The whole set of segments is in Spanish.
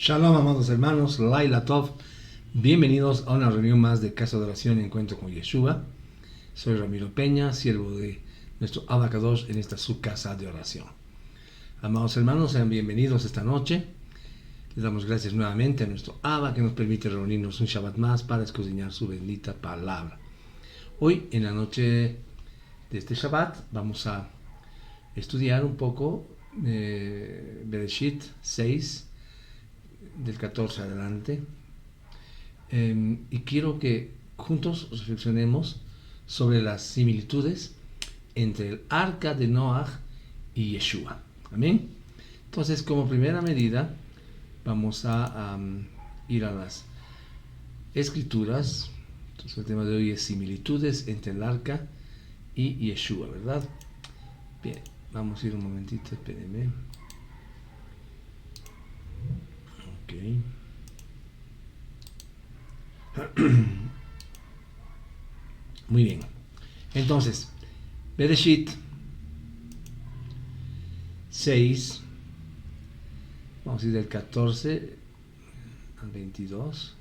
Shalom, amados hermanos, Laila Tov, bienvenidos a una reunión más de Casa de Oración y Encuentro con Yeshua. Soy Ramiro Peña, siervo de nuestro Abba Kadosh en esta su casa de oración. Amados hermanos, sean bienvenidos esta noche. Les damos gracias nuevamente a nuestro Abba que nos permite reunirnos un Shabbat más para escudriñar su bendita palabra. Hoy, en la noche de este Shabbat, vamos a estudiar un poco Bereshit 6, del 14 adelante, y quiero que juntos reflexionemos sobre las similitudes entre el arca de Noah y Yeshua. Amén. Entonces, como primera medida, vamos a ir a las escrituras. Entonces, el tema de hoy es similitudes entre el arca y Yeshua, ¿verdad? Bien, vamos a ir un momentito, espérenme. Muy bien. Entonces, Bereshit 6, vamos a ir del 14 al 22.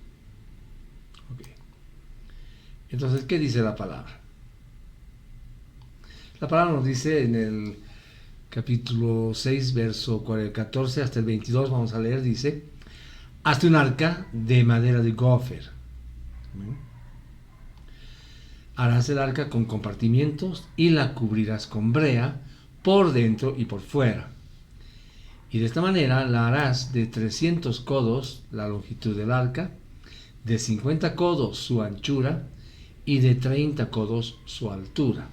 Ok. Entonces, ¿qué dice la palabra? La palabra nos dice en el capítulo 6, verso 14 hasta el 22, vamos a leer, dice: hazte un arca de madera de gofer. Harás el arca con compartimientos y la cubrirás con brea por dentro y por fuera. Y de esta manera la harás de 300 codos la longitud del arca, de 50 codos su anchura y de 30 codos su altura.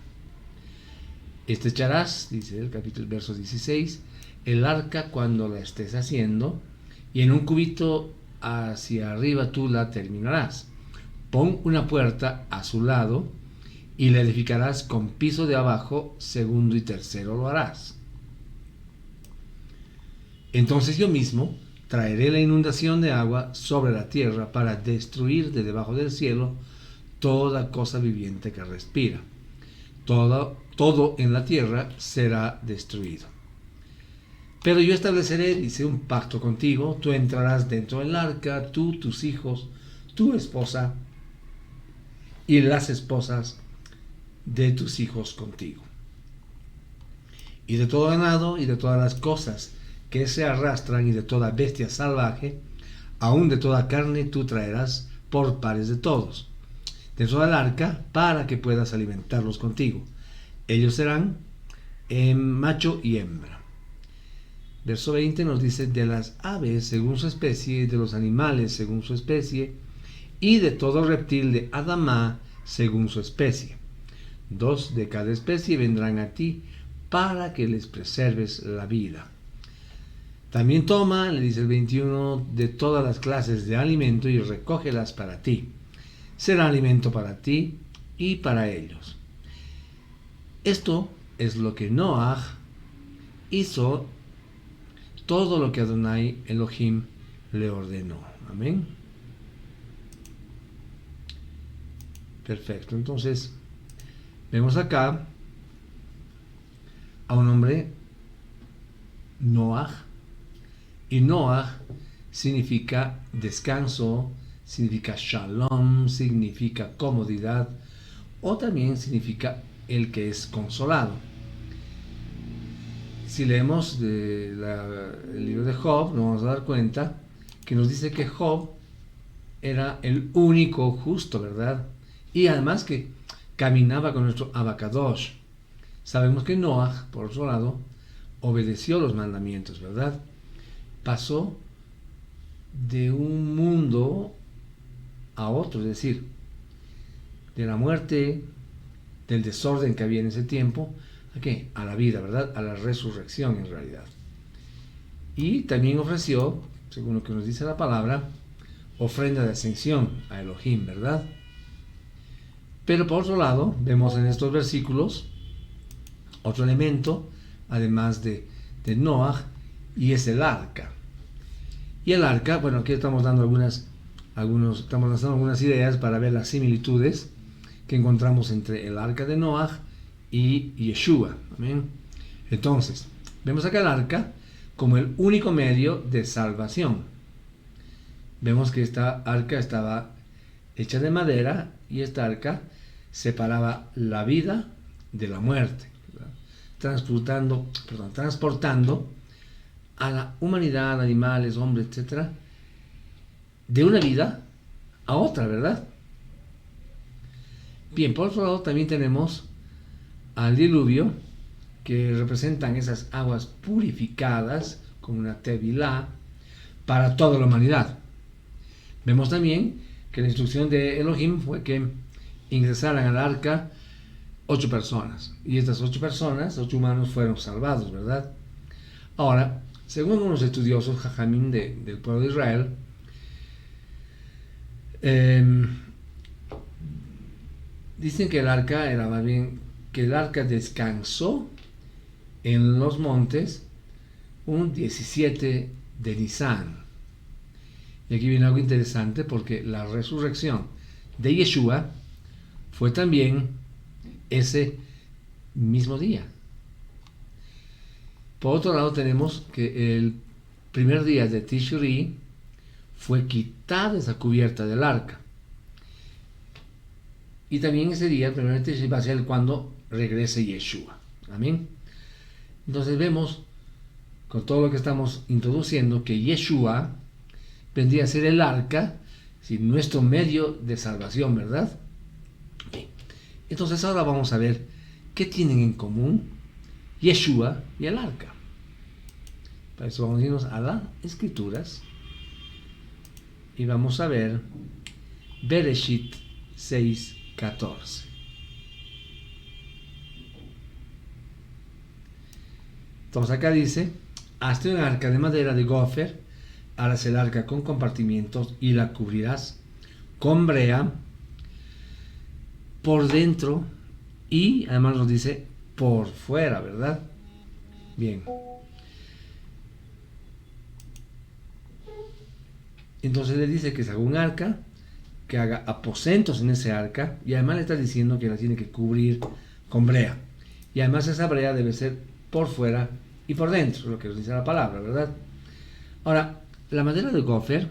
Estrecharás, dice el capítulo verso 16, el arca cuando la estés haciendo, y en un cubito hacia arriba tú la terminarás. Pon una puerta a su lado y la edificarás con piso de abajo, segundo y tercero lo harás. Entonces yo mismo traeré la inundación de agua sobre la tierra para destruir de debajo del cielo toda cosa viviente que respira. Todo en la tierra será destruido. Pero yo estableceré, dice, un pacto contigo. Tú entrarás dentro del arca, tú, tus hijos, tu esposa y las esposas de tus hijos contigo. Y de todo ganado y de todas las cosas que se arrastran y de toda bestia salvaje, aun de toda carne, tú traerás por pares de todos dentro del arca para que puedas alimentarlos contigo. Ellos serán macho y hembra. Verso 20 nos dice: de las aves según su especie, de los animales según su especie, y de todo reptil de Adamá según su especie. 2 de cada especie vendrán a ti para que les preserves la vida. También toma, le dice el 21, de todas las clases de alimento y recógelas para ti. Será alimento para ti y para ellos. Esto es lo que Noah hizo, todo lo que Adonai Elohim le ordenó. Amén. Perfecto. Entonces, vemos acá a un hombre, Noah, y Noah significa descanso, significa shalom, significa comodidad, o también significa el que es consolado. Si leemos el libro de Job, nos vamos a dar cuenta que nos dice que Job era el único justo, ¿verdad? Y además que caminaba con nuestro Abba Kadosh. Sabemos que Noah, por otro lado, obedeció los mandamientos, ¿verdad? Pasó de un mundo a otro, es decir, de la muerte, del desorden que había en ese tiempo, ¿a qué? A la vida, ¿verdad? A la resurrección en realidad. Y también ofreció, según lo que nos dice la palabra, ofrenda de ascensión a Elohim, ¿verdad? Pero por otro lado, vemos en estos versículos otro elemento, además de Noah, y es el arca. Y el arca, bueno, aquí estamos dando estamos lanzando algunas ideas para ver las similitudes que encontramos entre el arca de Noah y Yeshua. Amén. Entonces, vemos acá el arca como el único medio de salvación. vemos que esta arca estaba hecha de madera y esta arca separaba la vida de la muerte, ¿verdad? Transportando a la humanidad, animales, hombres, etcétera, de una vida a otra, ¿verdad? Bien, por otro lado también tenemos al diluvio, que representan esas aguas purificadas como una tevilá para toda la humanidad. Vemos también que la instrucción de Elohim fue que ingresaran al arca 8 personas, y estas 8 personas, 8 humanos, fueron salvados, ¿verdad? Ahora, según unos estudiosos jajamín del pueblo de Israel, dicen que el arca era más bien que el arca descansó en los montes un 17 de Nisan. Y aquí viene algo interesante, porque la resurrección de Yeshua fue también ese mismo día. Por otro lado, tenemos que el primer día de Tishri fue quitada esa cubierta del arca. Y también ese día, el primer día de Tishri, va a ser cuando regrese Yeshua. Amén. Entonces vemos, con todo lo que estamos introduciendo, que Yeshua vendría a ser el arca, nuestro medio de salvación, ¿verdad? Bien. Entonces ahora vamos a ver qué tienen en común Yeshua y el arca. Para eso vamos a irnos a las Escrituras y vamos a ver Bereshit 6:14. Entonces acá dice: hazte un arca de madera de gofer, harás el arca con compartimientos y la cubrirás con brea por dentro y además nos dice por fuera, ¿verdad? Bien. Entonces le dice que se haga un arca, que haga aposentos en ese arca, y además le está diciendo que la tiene que cubrir con brea. Y además esa brea debe ser por fuera y por dentro, lo que nos dice la palabra, ¿verdad? Ahora, la madera de gofer,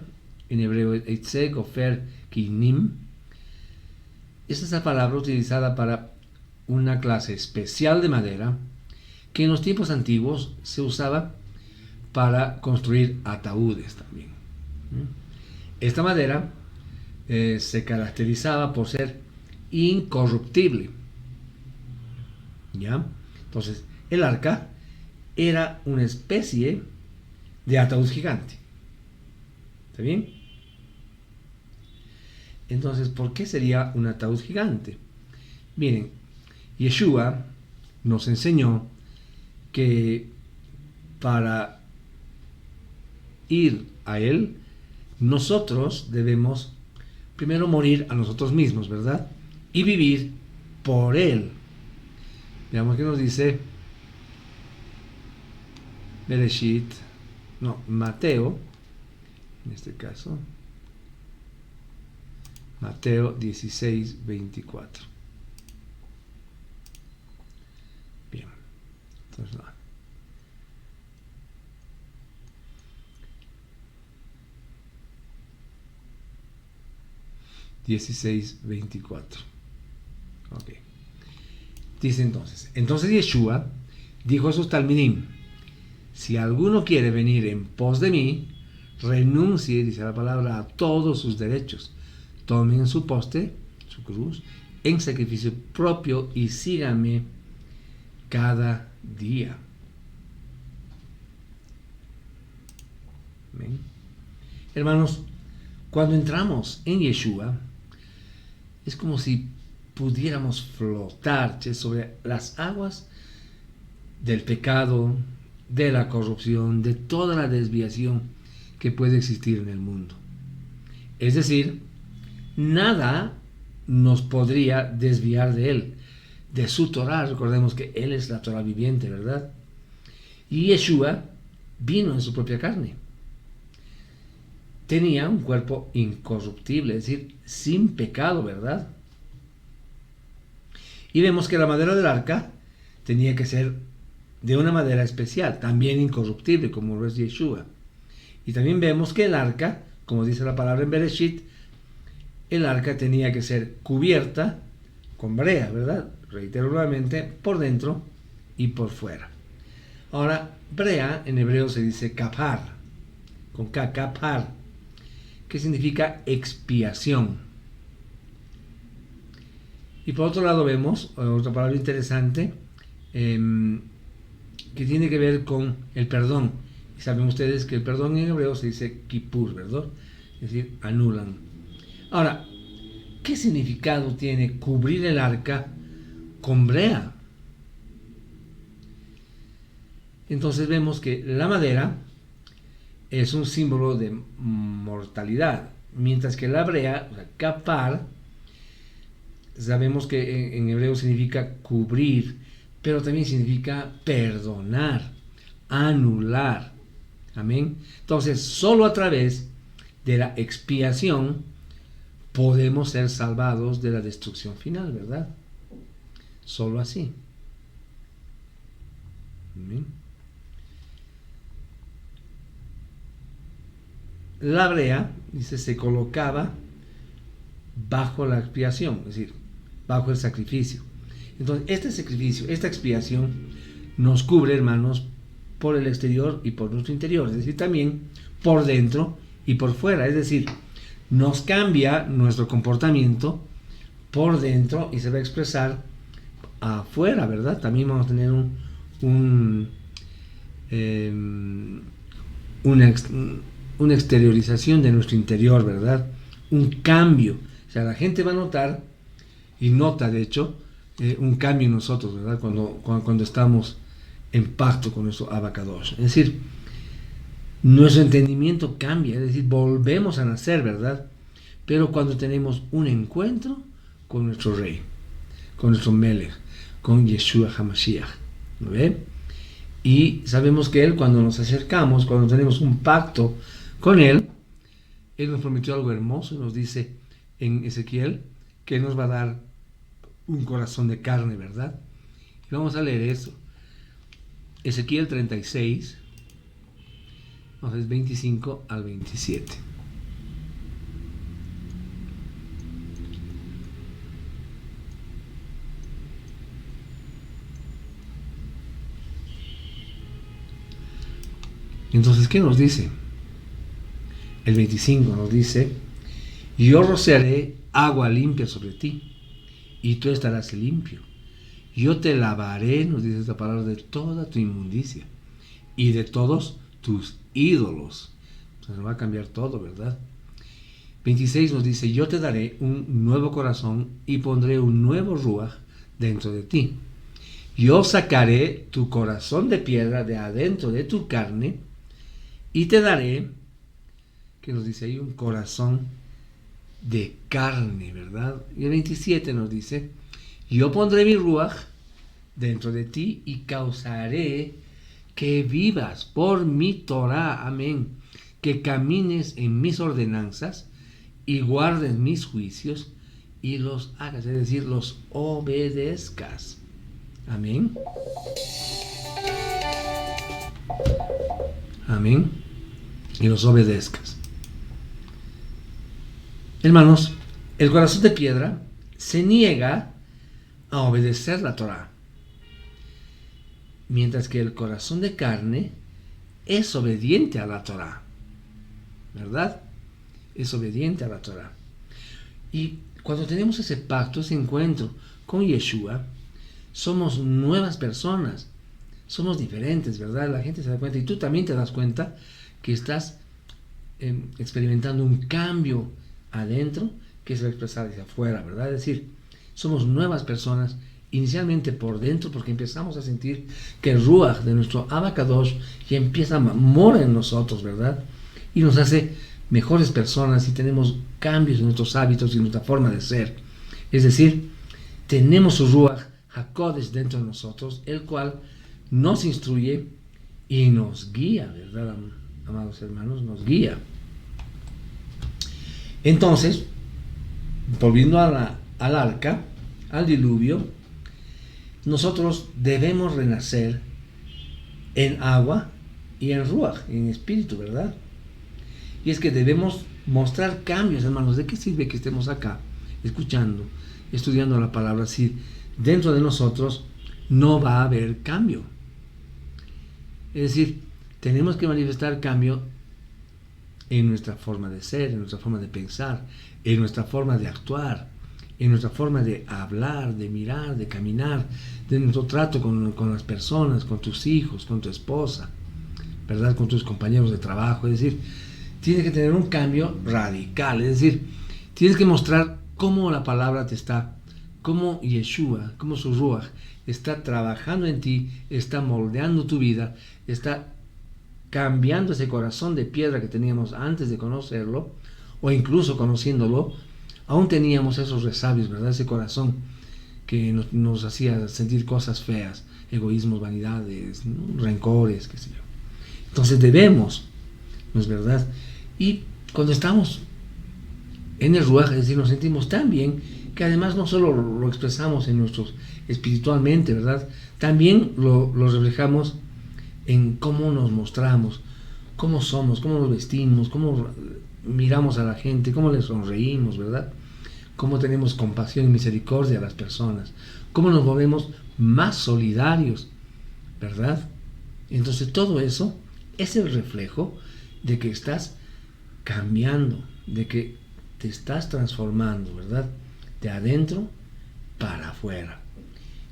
en hebreo eitze gofer kinim, es esa palabra utilizada para una clase especial de madera que en los tiempos antiguos se usaba para construir ataúdes también. Esta madera se caracterizaba por ser incorruptible. ¿Ya? Entonces, el arca era una especie de ataúd gigante. ¿Está bien? Entonces, ¿por qué sería un ataúd gigante? Miren, Yeshua nos enseñó que para ir a Él, nosotros debemos primero morir a nosotros mismos, ¿verdad? Y vivir por Él. Veamos qué nos dice Mateo, en este caso, Mateo 16:24. Bien, entonces no. (16:24). Ok. Dice entonces Yeshua dijo a sus talmidim: si alguno quiere venir en pos de mí, renuncie, dice la palabra, a todos sus derechos, tomen su poste, su cruz, en sacrificio propio y síganme cada día. ¿Ven? Hermanos, cuando entramos en Yeshua, es como si pudiéramos flotar sobre las aguas del pecado, de la corrupción, de toda la desviación que puede existir en el mundo. Es decir, nada nos podría desviar de Él, de su Torah. Recordemos que Él es la Torah viviente, ¿verdad? Y Yeshua vino en su propia carne. Tenía un cuerpo incorruptible, es decir, sin pecado, ¿verdad? Y vemos que la madera del arca tenía que ser de una madera especial, también incorruptible, como lo es Yeshua. Y también vemos que el arca como dice la palabra en Bereshit, el arca tenía que ser cubierta con brea, ¿verdad? Reitero nuevamente, por dentro y por fuera. Ahora, brea en hebreo se dice kapar, con K, kapar, que significa expiación. Y por otro lado vemos otra palabra interesante que tiene que ver con el perdón. Y saben ustedes que el perdón en hebreo se dice kippur, ¿verdad? Es decir, anulan. Ahora, ¿qué significado tiene cubrir el arca con brea? Entonces vemos que la madera es un símbolo de mortalidad, mientras que la brea, o sea, kapar, sabemos que en hebreo significa cubrir, pero también significa perdonar, anular. Amén. Entonces, solo a través de la expiación podemos ser salvados de la destrucción final, ¿verdad? Solo así. Amén. La brea, dice, se colocaba bajo la expiación, es decir, bajo el sacrificio. Entonces, este sacrificio, esta expiación, nos cubre, hermanos, por el exterior y por nuestro interior, es decir, también por dentro y por fuera, es decir, nos cambia nuestro comportamiento por dentro y se va a expresar afuera, ¿verdad? También vamos a tener una exteriorización de nuestro interior, ¿verdad? Un cambio. O sea, la gente va a notar, y nota de hecho, un cambio en nosotros, ¿verdad? Cuando estamos en pacto con nuestro Abacadosh. Es decir, nuestro entendimiento cambia, es decir, volvemos a nacer, ¿verdad? Pero cuando tenemos un encuentro con nuestro Rey, con nuestro Melech, con Yeshua HaMashiach, ¿no ve? Y sabemos que Él, cuando nos acercamos, cuando tenemos un pacto con Él nos prometió algo hermoso y nos dice en Ezequiel que nos va a dar un corazón de carne, ¿verdad? Y vamos a leer eso. Ezequiel 36, entonces 25 al 27. Entonces, ¿qué nos dice? El 25 nos dice: yo rociaré agua limpia sobre ti, y tú estarás limpio. Yo te lavaré, nos dice esta palabra, de toda tu inmundicia y de todos tus ídolos. Se nos va a cambiar todo, ¿verdad? 26 nos dice: yo te daré un nuevo corazón y pondré un nuevo ruaj dentro de ti. Yo sacaré tu corazón de piedra de adentro de tu carne y te daré, que nos dice ahí, un corazón de carne, ¿verdad? Y el 27 nos dice: yo pondré mi ruaj dentro de ti y causaré que vivas por mi Torah, amén, que camines en mis ordenanzas y guardes mis juicios y los hagas, es decir, los obedezcas, amén. Amén. Y los obedezcas. Hermanos, el corazón de piedra se niega a obedecer la Torah, mientras que el corazón de carne es obediente a la Torah, ¿verdad? Es obediente a la Torah. Y cuando tenemos ese pacto, ese encuentro con Yeshua, somos nuevas personas, somos diferentes, ¿verdad? La gente se da cuenta, y tú también te das cuenta que estás experimentando un cambio adentro que se va a expresar hacia afuera, ¿verdad? Es decir, somos nuevas personas inicialmente por dentro, porque empezamos a sentir que el ruaj de nuestro Abacadosh ya empieza a morar en nosotros, ¿verdad? Y nos hace mejores personas y tenemos cambios en nuestros hábitos y nuestra forma de ser. Es decir, tenemos su ruaj HaKodesh dentro de nosotros, el cual nos instruye y nos guía, ¿verdad, amados hermanos? Nos guía. Entonces, volviendo al arca, al diluvio, nosotros debemos renacer en agua y en ruaj, en espíritu, ¿verdad? Y es que debemos mostrar cambios, hermanos. ¿De qué sirve que estemos acá, escuchando, estudiando la palabra, si dentro de nosotros no va a haber cambio? Es decir, tenemos que manifestar cambio en nuestra forma de ser, en nuestra forma de pensar, en nuestra forma de actuar, en nuestra forma de hablar, de mirar, de caminar, de nuestro trato con las personas, con tus hijos, con tu esposa, ¿verdad? Con tus compañeros de trabajo. Es decir, tienes que tener un cambio radical. Es decir, tienes que mostrar cómo la palabra te está, cómo Yeshua, cómo su Ruach está trabajando en ti, está moldeando tu vida, está cambiando ese corazón de piedra que teníamos antes de conocerlo, o incluso conociéndolo, aún teníamos esos resabios, ¿verdad? Ese corazón que nos hacía sentir cosas feas, egoísmos, vanidades, ¿no? Rencores, qué sé yo. Entonces debemos, ¿no es verdad? Y cuando estamos en el Ruach, es decir, nos sentimos tan bien que además no solo lo expresamos en nuestros espiritualmente, ¿verdad? También lo reflejamos en cómo nos mostramos, cómo somos, cómo nos vestimos, cómo miramos a la gente, cómo les sonreímos, ¿verdad? Cómo tenemos compasión y misericordia a las personas, cómo nos volvemos más solidarios, ¿verdad? Entonces todo eso es el reflejo de que estás cambiando, de que te estás transformando, ¿verdad? De adentro para afuera.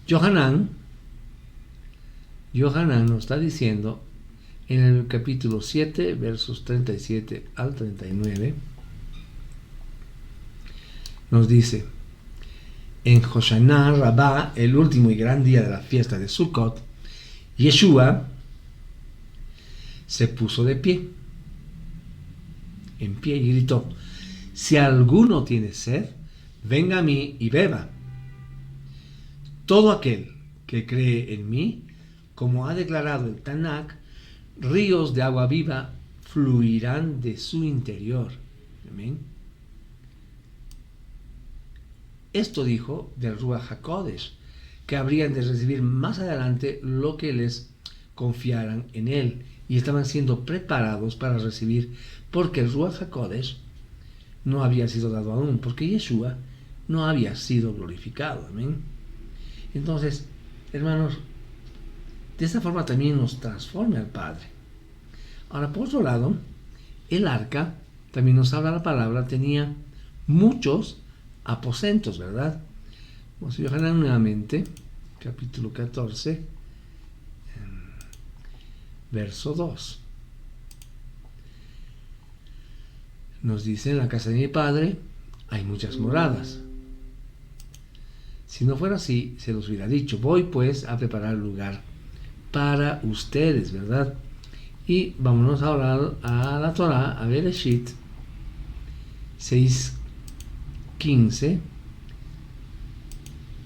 Yohanan nos está diciendo en el capítulo 7, versos 37 al 39, nos dice: en Hoshana Rabbah, el último y gran día de la fiesta de Sukkot, Yeshua se puso de pie, en pie, y gritó: si alguno tiene sed, venga a mí y beba. Todo aquel que cree en mí, como ha declarado el Tanakh, ríos de agua viva fluirán de su interior. Amén. Esto dijo del Ruach HaKodesh, que habrían de recibir más adelante lo que les confiaran en él, y estaban siendo preparados para recibir, porque el Ruach HaKodesh no había sido dado aún, porque Yeshua no había sido glorificado. Amén. Entonces, hermanos, de esta forma también nos transforma el Padre. Ahora, por otro lado, el arca, también nos habla la palabra, tenía muchos aposentos, ¿verdad? Vamos a viajar nuevamente, capítulo 14, verso 2. Nos dice: en la casa de mi Padre hay muchas moradas. Si no fuera así, se los hubiera dicho. Voy pues a preparar lugar para ustedes, ¿verdad? Y vámonos ahora a la Torah, a Bereshit 6:15,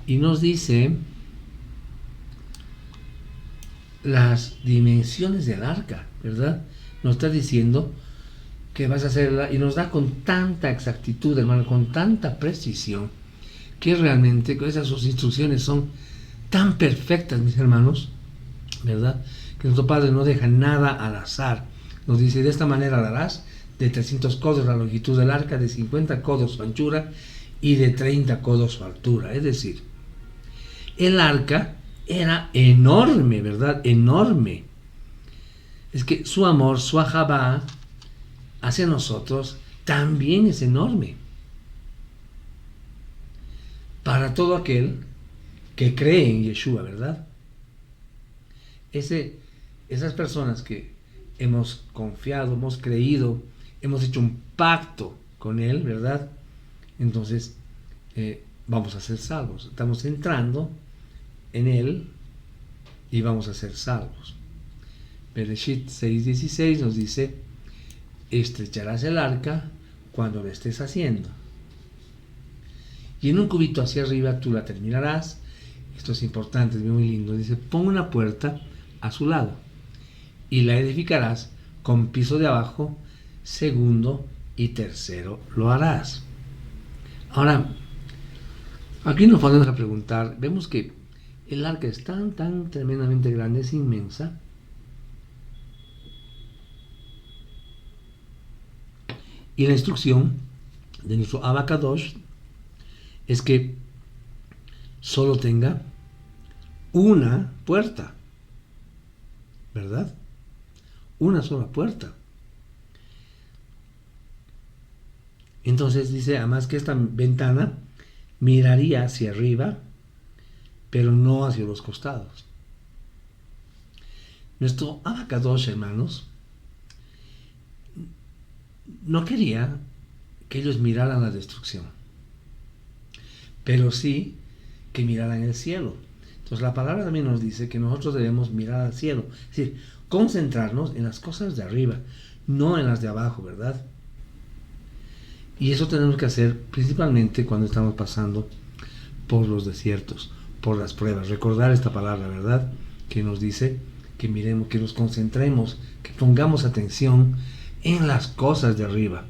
y nos dice las dimensiones del arca, ¿verdad? Nos está diciendo que vas a hacerla, y nos da con tanta exactitud, hermano, con tanta precisión, que realmente esas sus instrucciones son tan perfectas, mis hermanos, ¿verdad? Que nuestro Padre no deja nada al azar. Nos dice: de esta manera la harás, de 300 codos la longitud del arca, de 50 codos su anchura y de 30 codos su altura. Es decir, el arca era enorme, ¿verdad? Enorme. Es que su amor, su ahabá hacia nosotros también es enorme. Para todo aquel que cree en Yeshua, ¿verdad? Esas personas que hemos confiado, hemos creído, hemos hecho un pacto con Él, ¿verdad? Entonces vamos a ser salvos. Estamos entrando en Él y vamos a ser salvos. Bereshit 6:16 nos dice: estrecharás el arca cuando lo estés haciendo, y en un cubito hacia arriba tú la terminarás. Esto es importante, es muy lindo. Dice: pon una puerta a su lado y la edificarás con piso de abajo, segundo y tercero lo harás. Ahora, aquí nos ponemos a preguntar. Vemos que el arca es tan tremendamente grande, es inmensa, Y la instrucción de nuestro Abacadosh es que solo tenga una puerta, ¿verdad? Una sola puerta. Entonces dice, además que esta ventana miraría hacia arriba, pero no hacia los costados. Nuestro Abacadosh, hermanos, no quería que ellos miraran la destrucción, pero sí que miraran el cielo. Entonces la palabra también nos dice que nosotros debemos mirar al cielo, es decir, concentrarnos en las cosas de arriba, no en las de abajo, ¿verdad? Y eso tenemos que hacer principalmente cuando estamos pasando por los desiertos, por las pruebas. Recordar esta palabra, ¿verdad? Que nos dice que miremos, que nos concentremos, que pongamos atención en las cosas de arriba,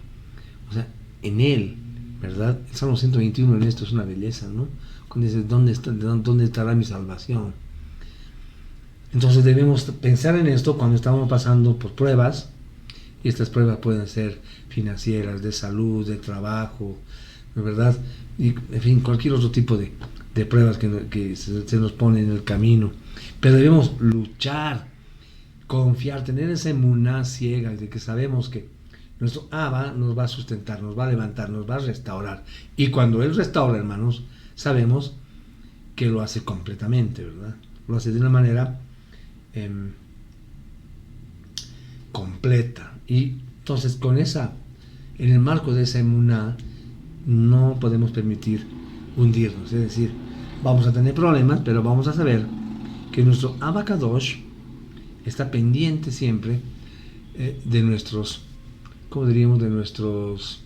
o sea, en Él, ¿verdad? El Salmo 121 en esto es una belleza, ¿no? Cuando dice, ¿dónde estará mi salvación? Entonces debemos pensar en esto cuando estamos pasando por pruebas, y estas pruebas pueden ser financieras, de salud, de trabajo, ¿verdad? Y, en fin, cualquier otro tipo de pruebas que se nos pone en el camino. Pero debemos luchar, confiar, tener esa emuná ciega de que sabemos que nuestro Abba nos va a sustentar, nos va a levantar, nos va a restaurar. Y cuando Él restaura, hermanos, sabemos que lo hace completamente, ¿verdad? Lo hace de una manera completa. Y entonces en el marco de esa emuná, no podemos permitir hundirnos. Es decir, vamos a tener problemas, pero vamos a saber que nuestro Abacadosh está pendiente siempre de nuestros, ¿cómo diríamos? De nuestros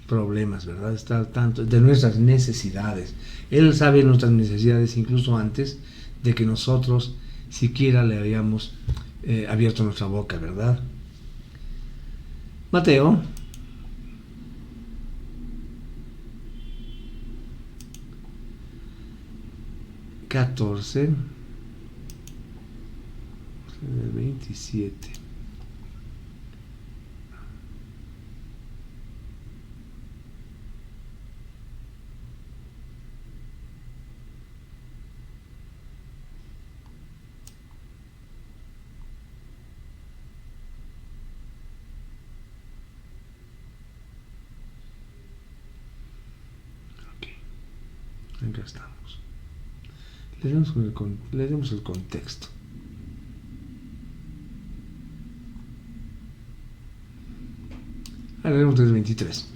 problemas, ¿verdad? Está al tanto de nuestras necesidades. Él sabe nuestras necesidades incluso antes de que nosotros siquiera le hayamos abierto nuestra boca, ¿verdad? Mateo 14, 27. Acá estamos. Leemos el contexto. Ahora leemos el 23.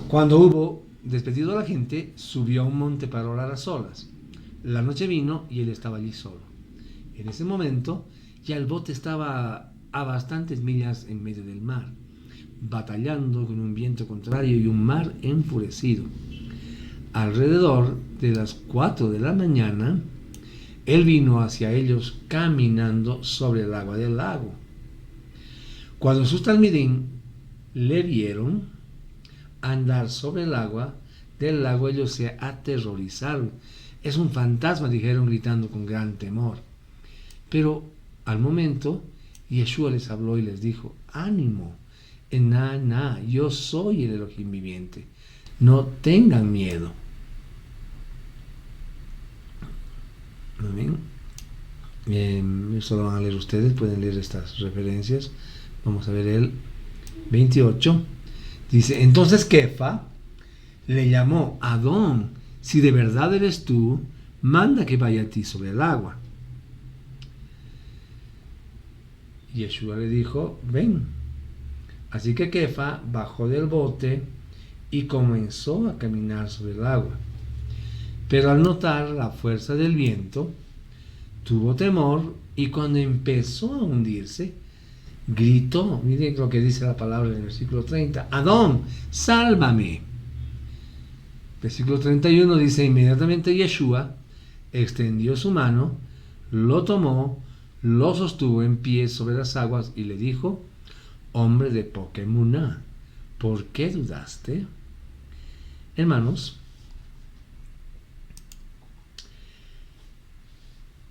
Cuando hubo despedido a la gente, subió a un monte para orar a solas. La noche vino y él estaba allí solo. En ese momento, ya el bote estaba a bastantes millas en medio del mar, batallando con un viento contrario y un mar enfurecido. Alrededor de las 4 de la mañana, él vino hacia ellos caminando sobre el agua del lago. Cuando sus talmidín le vieron andar sobre el agua del lago, ellos se aterrorizaron. Es un fantasma, dijeron, gritando con gran temor. Pero al momento, Yeshua les habló y les dijo: ánimo, ená, yo soy el Elohim viviente. No tengan miedo. Amén. Eso lo van a leer ustedes, pueden leer estas referencias. Vamos a ver el 28. Dice: entonces Kefa le llamó: Adón, si de verdad eres tú, manda que vaya a ti sobre el agua. Yeshua le dijo: ven. Así que Kefa bajó del bote y comenzó a caminar sobre el agua. Pero al notar la fuerza del viento, tuvo temor y cuando empezó a hundirse, gritó. Miren lo que dice la palabra en el versículo 30. Adón, sálvame. Versículo 31 dice: inmediatamente Yeshua extendió su mano, lo tomó, lo sostuvo en pie sobre las aguas y le dijo: hombre de poca emuná, ¿por qué dudaste? Hermanos,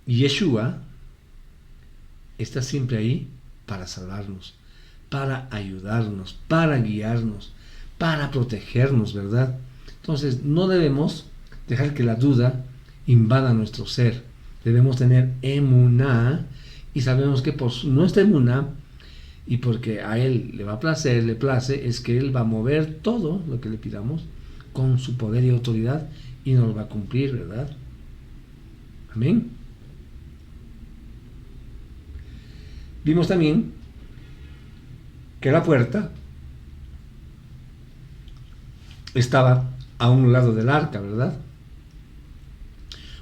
Yeshua está siempre ahí para salvarnos, para ayudarnos, para guiarnos, para protegernos, ¿verdad? Entonces, no debemos dejar que la duda invada nuestro ser. Debemos tener emuná, y sabemos que por nuestra emuná, y porque a Él le va a placer, le place, es que Él va a mover todo lo que le pidamos con su poder y autoridad, y nos va a cumplir, ¿verdad? Amén. Vimos también que la puerta estaba a un lado del arca, ¿verdad?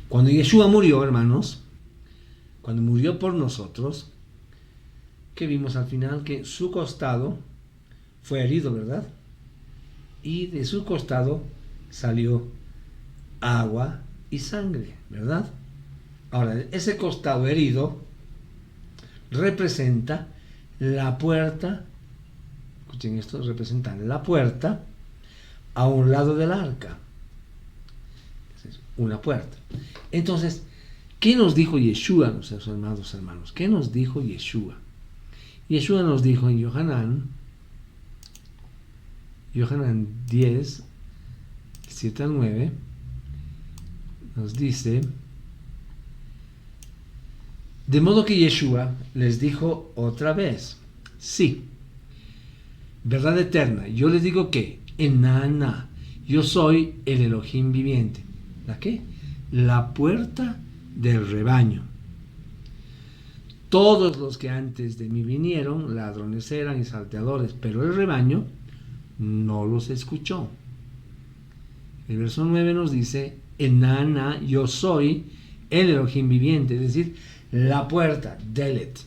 Cuando Yeshua murió, hermanos, cuando murió por nosotros, que vimos al final que su costado fue herido, ¿verdad? Y de su costado salió agua y sangre, ¿verdad? Ahora, ese costado herido representa la puerta, escuchen esto, representa la puerta a un lado del arca. Es una puerta. Entonces, ¿qué nos dijo Yeshua, nuestros amados hermanos? ¿Qué nos dijo Yeshua? Yeshua nos dijo en Yohanan 10, 7 al 9, nos dice: de modo que Yeshua les dijo otra vez, sí, verdad eterna, yo les digo que, Enana, yo soy el Elohim viviente. ¿La qué? La puerta del rebaño. Todos los que antes de mí vinieron, ladrones eran y salteadores, pero el rebaño no los escuchó. El verso 9 nos dice: Enana, yo soy el Elohim viviente, es decir, la puerta, Delet.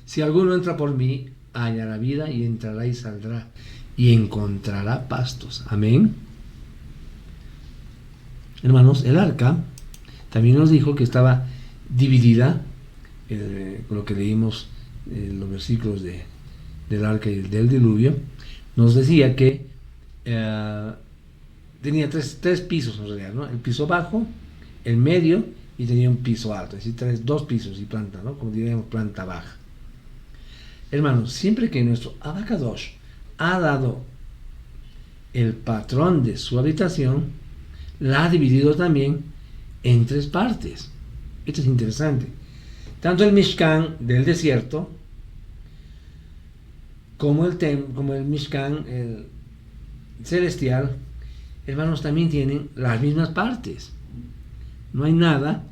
Si alguno entra por mí, hallará vida, y entrará y saldrá y encontrará pastos. Amén. Hermanos, el arca también nos dijo que estaba dividida, con lo que leímos los versículos del arca y del diluvio. Nos decía que tenía tres pisos en realidad, ¿no? El piso bajo, el medio, y tenía un piso alto, es decir, dos pisos y planta, ¿no? Como diríamos, planta baja. Hermanos, siempre que nuestro Abacadosh ha dado el patrón de su habitación, la ha dividido también en tres partes. Esto es interesante. Tanto el Mishkan del desierto como el Mishkan el celestial, hermanos, también tienen las mismas partes. No hay nada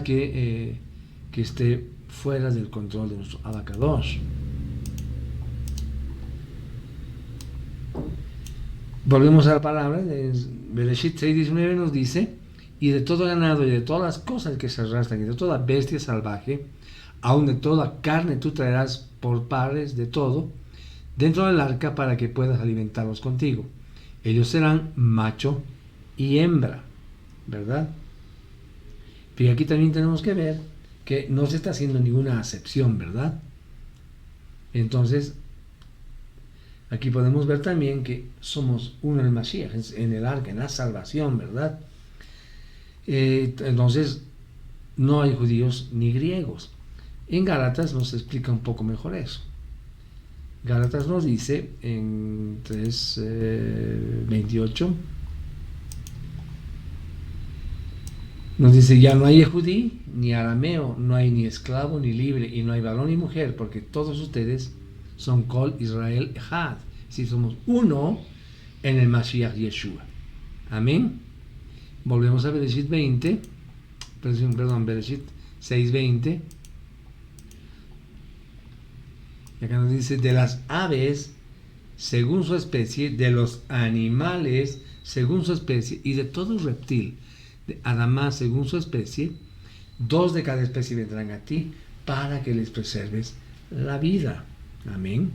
que esté fuera del control de nuestro Abacadosh. Volvemos a la palabra de Bereshit 6:19, nos dice: y de todo ganado y de todas las cosas que se arrastran y de toda bestia salvaje, aun de toda carne tú traerás por pares de todo dentro del arca, para que puedas alimentarlos contigo. Ellos serán macho y hembra, ¿verdad? Pero aquí también tenemos que ver que no se está haciendo ninguna acepción, ¿verdad? Entonces, aquí podemos ver también que somos uno en el Mashiach, en el arca, en la salvación, ¿verdad? Entonces, no hay judíos ni griegos. En Gálatas nos explica un poco mejor eso. Gálatas nos dice en 3:28, nos dice: ya no hay judí ni arameo, no hay ni esclavo ni libre, y no hay varón ni mujer, porque todos ustedes son Kol Israel Echad, si somos uno en el Mashiach Yeshua. Amén. Volvemos a Bereshit 6:20. Y acá nos dice: de las aves según su especie, de los animales según su especie, y de todo reptil de Adamá según su especie, 2 de cada especie vendrán a ti, para que les preserves la vida. Amén.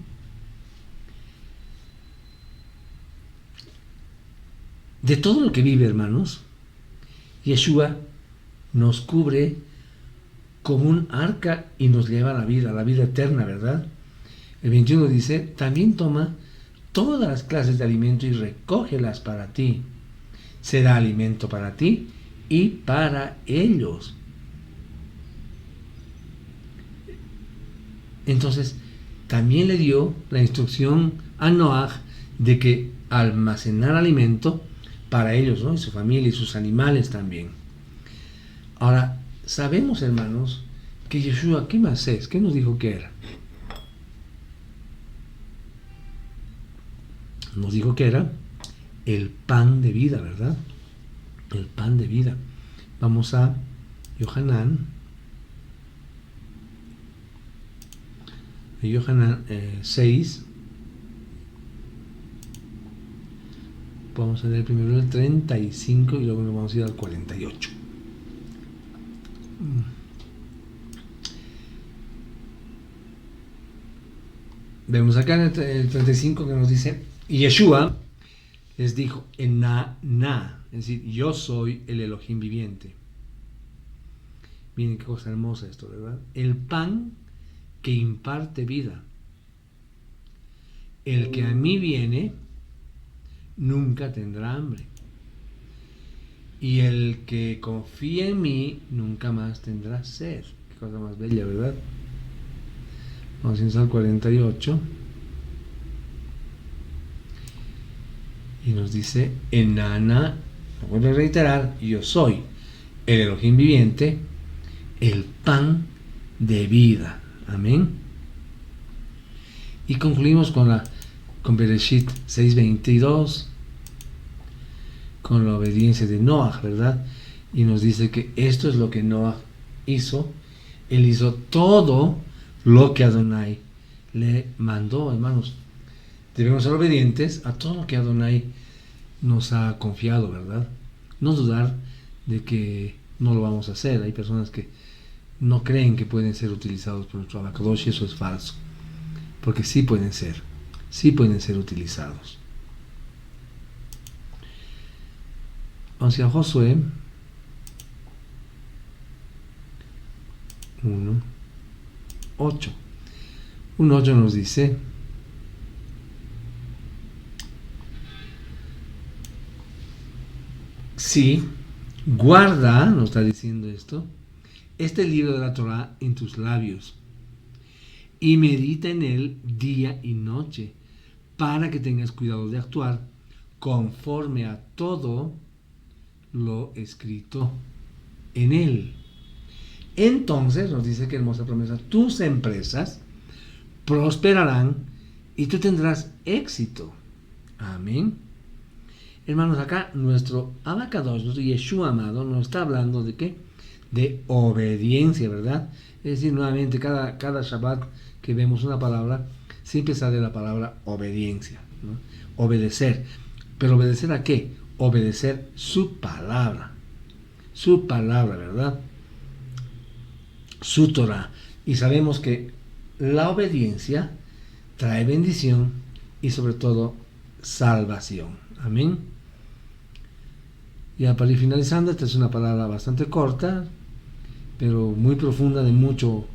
De todo lo que vive, hermanos, Yeshua nos cubre como un arca y nos lleva a la vida eterna, ¿verdad? El 21 dice: también toma todas las clases de alimento y recógelas para ti. Será alimento para ti y para ellos. Entonces, también le dio la instrucción a Noaj de que almacenar alimento para ellos, ¿no? Y su familia y sus animales también. Ahora, sabemos, hermanos, que Yeshua, ¿qué más es? ¿Qué nos dijo que era? Nos dijo que era el pan de vida, ¿verdad? El pan de vida. Vamos a Yohanan 6. Vamos a leer primero el 35 y luego nos vamos a ir al 48. Vemos acá en el 35 que nos dice: y Yeshua les dijo, Ená, es decir, yo soy el Elohim viviente. Miren qué cosa hermosa esto, ¿verdad? El pan que imparte vida. El que a mí viene nunca tendrá hambre. Y el que confía en mí nunca más tendrá sed. Qué cosa más bella, ¿verdad? Vamos a ir al 48. Y nos dice, Enana, lo vuelvo a reiterar, yo soy el Elohim viviente, el pan de vida. Amén. Y concluimos con Bereshit 6:22, con la obediencia de Noah, ¿verdad? Y nos dice que esto es lo que Noah hizo. Él hizo todo lo que Adonai le mandó, hermanos. Debemos ser obedientes a todo lo que Adonai nos ha confiado, ¿verdad? No dudar de que no lo vamos a hacer. Hay personas que no creen que pueden ser utilizados por nuestro Abacadosh, y eso es falso. Porque sí pueden ser utilizados. Vamos a Josué 1:8. 1:8 nos dice: sí, guarda, nos está diciendo esto, este libro de la Torah en tus labios y medita en él día y noche, para que tengas cuidado de actuar conforme a todo lo escrito en él. Entonces, nos dice que hermosa promesa, tus empresas prosperarán y tú tendrás éxito. Amén. Hermanos, acá nuestro Abacadosh, nuestro Yeshua amado, nos está hablando de ¿qué? De obediencia, ¿verdad? Es decir, nuevamente, cada Shabbat que vemos una palabra, siempre sale la palabra obediencia, ¿no? Obedecer. ¿Pero obedecer a qué? Obedecer su palabra, ¿verdad? Su Torah. Y sabemos que la obediencia trae bendición y sobre todo salvación. Amén. Ya para ir finalizando, esta es una palabra bastante corta, pero muy profunda, de mucho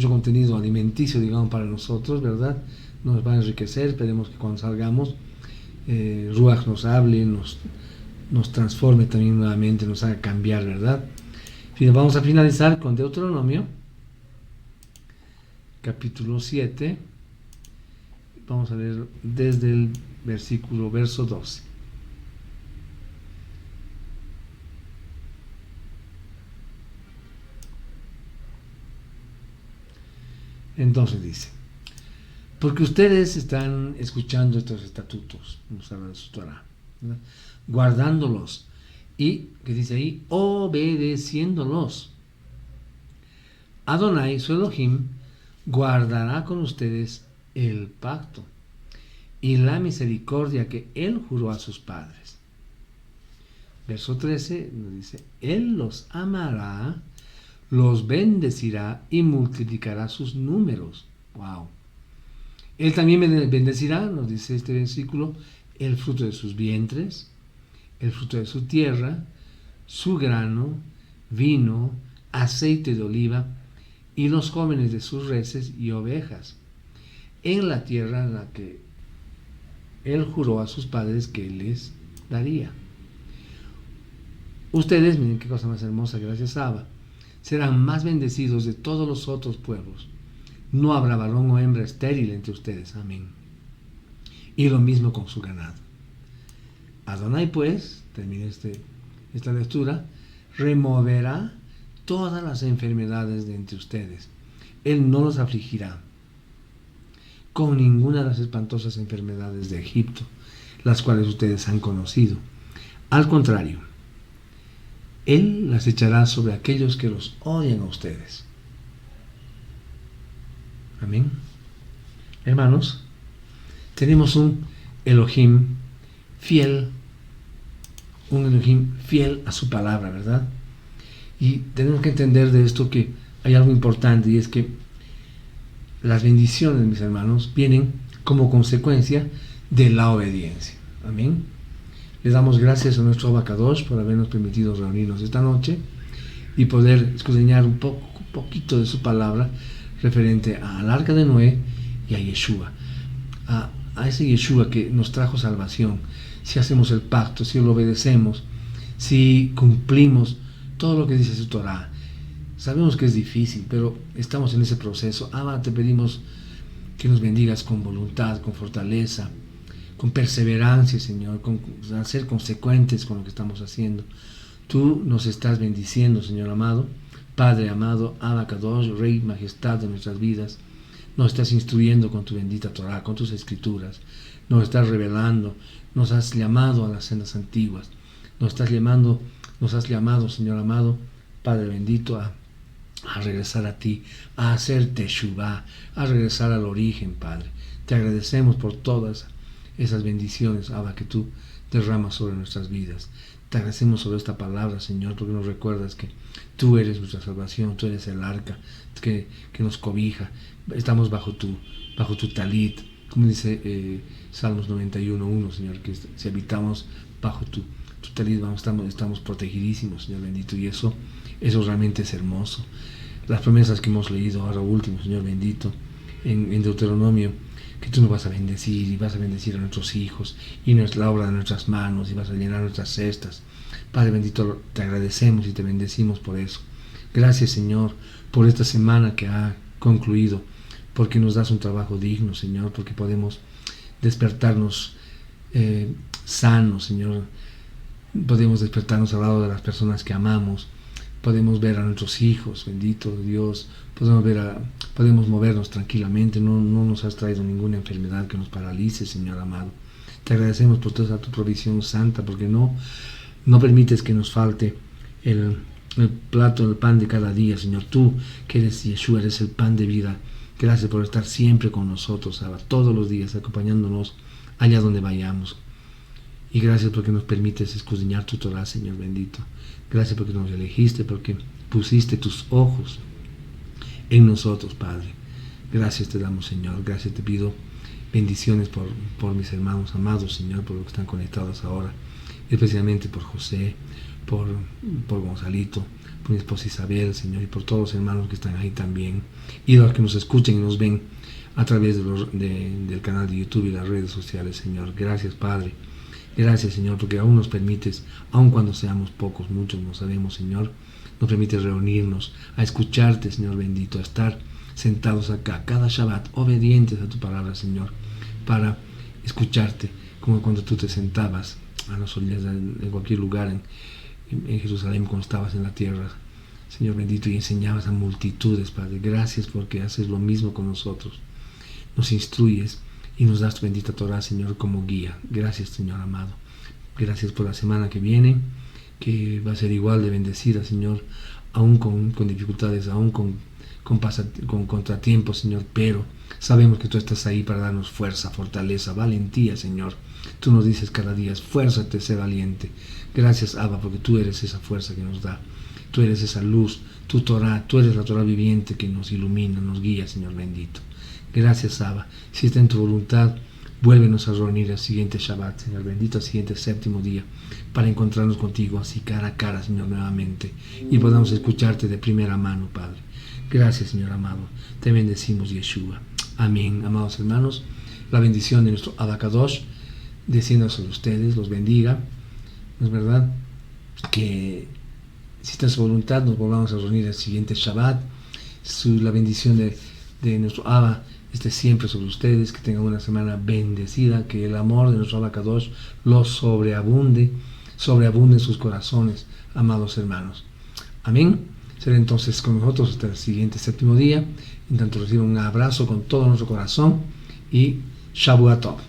contenido alimenticio, digamos, para nosotros, ¿verdad? Nos va a enriquecer. Esperemos que cuando salgamos, Ruach nos hable, nos transforme también nuevamente, nos haga cambiar, ¿verdad? Bien, vamos a finalizar con Deuteronomio, capítulo 7. Vamos a leer desde el verso 12. Entonces dice: porque ustedes están escuchando estos estatutos, nos habla de su Torah, ¿verdad? Guardándolos y, que dice ahí, obedeciéndolos. Adonai, su Elohim, guardará con ustedes el pacto y la misericordia que él juró a sus padres. Verso 13 nos dice: él los amará, los bendecirá y multiplicará sus números. Wow. Él también bendecirá, nos dice este versículo, el fruto de sus vientres, el fruto de su tierra, su grano, vino, aceite de oliva y los jóvenes de sus reses y ovejas, en la tierra en la que él juró a sus padres que les daría. Ustedes, miren qué cosa más hermosa, gracias a Abba, serán más bendecidos de todos los otros pueblos. No habrá varón o hembra estéril entre ustedes. Amén. y lo mismo con su ganado. Adonai pues, termina esta lectura, removerá todas las enfermedades de entre ustedes. Él no los afligirá con ninguna de las espantosas enfermedades de Egipto, las cuales ustedes han conocido. Al contrario, Él las echará sobre aquellos que los odian a ustedes. Amén. Hermanos, tenemos un Elohim fiel a su palabra, ¿verdad? Y tenemos que entender de esto que hay algo importante, y es que las bendiciones, mis hermanos, vienen como consecuencia de la obediencia. Amén. Le damos gracias a nuestro Abacadosh por habernos permitido reunirnos esta noche y poder escudriñar un poquito de su palabra referente al arca de Noé y a Yeshua, a ese Yeshua que nos trajo salvación. Si hacemos el pacto, si lo obedecemos, si cumplimos todo lo que dice su Torah. Sabemos que es difícil, pero estamos en ese proceso. Abba, te pedimos que nos bendigas con voluntad, con fortaleza, con perseverancia, Señor, con ser consecuentes con lo que estamos haciendo. Tú nos estás bendiciendo, Señor amado, Padre amado, Abacadosh, Rey, Majestad de nuestras vidas. Nos estás instruyendo con tu bendita Torah, con tus escrituras. Nos estás revelando, nos has llamado a las sendas antiguas. Nos has llamado, Señor amado, Padre bendito, a regresar a ti, a hacer teshuvá, a regresar al origen, Padre. Te agradecemos por todas esas bendiciones, Abba, que tú derramas sobre nuestras vidas. Te agradecemos sobre esta palabra, Señor, porque nos recuerdas que tú eres nuestra salvación, tú eres el arca que nos cobija. Estamos bajo tu talit, como dice Salmos 91:1, Señor, que si habitamos bajo tu talit, estamos protegidísimos, Señor bendito, y eso realmente es hermoso. Las promesas que hemos leído ahora último, Señor bendito, en Deuteronomio, que tú nos vas a bendecir y vas a bendecir a nuestros hijos y la obra de nuestras manos y vas a llenar nuestras cestas. Padre bendito, te agradecemos y te bendecimos por eso. Gracias, Señor, por esta semana que ha concluido, porque nos das un trabajo digno, Señor, porque podemos despertarnos sanos, Señor. Podemos despertarnos al lado de las personas que amamos. Podemos ver a nuestros hijos, bendito Dios. Podemos movernos tranquilamente. No nos has traído ninguna enfermedad que nos paralice, Señor amado. Te agradecemos por toda tu provisión santa, porque no permites que nos falte el plato, el pan de cada día, Señor. Tú, que eres Yeshua, eres el pan de vida. Gracias por estar siempre con nosotros, Abba, todos los días, acompañándonos allá donde vayamos. Y gracias porque nos permites escudriñar tu Torah, Señor bendito. Gracias porque nos elegiste, porque pusiste tus ojos en nosotros, Padre. Gracias te damos, Señor. Gracias te pido bendiciones por mis hermanos amados, Señor, por los que están conectados ahora, especialmente por José, por Gonzalito, por mi esposa Isabel, Señor, y por todos los hermanos que están ahí también, y los que nos escuchen y nos ven a través del canal de YouTube y las redes sociales, Señor. Gracias, Padre. Gracias, Señor, porque aún nos permites, aun cuando seamos pocos, muchos no sabemos, Señor, nos permites reunirnos, a escucharte, Señor bendito, a estar sentados acá, cada Shabbat, obedientes a tu palabra, Señor, para escucharte, como cuando tú te sentabas a las orillas de cualquier lugar en Jerusalén, cuando estabas en la tierra, Señor bendito, y enseñabas a multitudes, Padre. Gracias porque haces lo mismo con nosotros. Nos instruyes y nos das tu bendita Torah, Señor, como guía. Gracias, Señor amado. Gracias por la semana que viene, que va a ser igual de bendecida, Señor, aún con dificultades, aún con contratiempos, Señor, pero sabemos que tú estás ahí para darnos fuerza, fortaleza, valentía, Señor. Tú nos dices cada día, esfuérzate, sé valiente. Gracias, Abba, porque tú eres esa fuerza que nos da. Tú eres esa luz, tu Torah, tú eres la Torah viviente que nos ilumina, nos guía, Señor bendito. Gracias, Abba. Si está en tu voluntad, vuélvenos a reunir el siguiente Shabbat, Señor bendito, el siguiente séptimo día, para encontrarnos contigo así cara a cara, Señor, nuevamente, y podamos escucharte de primera mano, Padre. Gracias, Señor amado. Te bendecimos, Yeshua. Amén. Amados hermanos, la bendición de nuestro Abacadosh descienda sobre ustedes, los bendiga. ¿No es verdad? Que si está en su voluntad, nos volvamos a reunir el siguiente Shabbat. La bendición de nuestro Abba esté siempre sobre ustedes, que tengan una semana bendecida, que el amor de nuestro Abacadosh los sobreabunde en sus corazones, amados hermanos. Amén. Será entonces con nosotros hasta el siguiente séptimo día. En tanto reciban un abrazo con todo nuestro corazón y Shavuot Tov.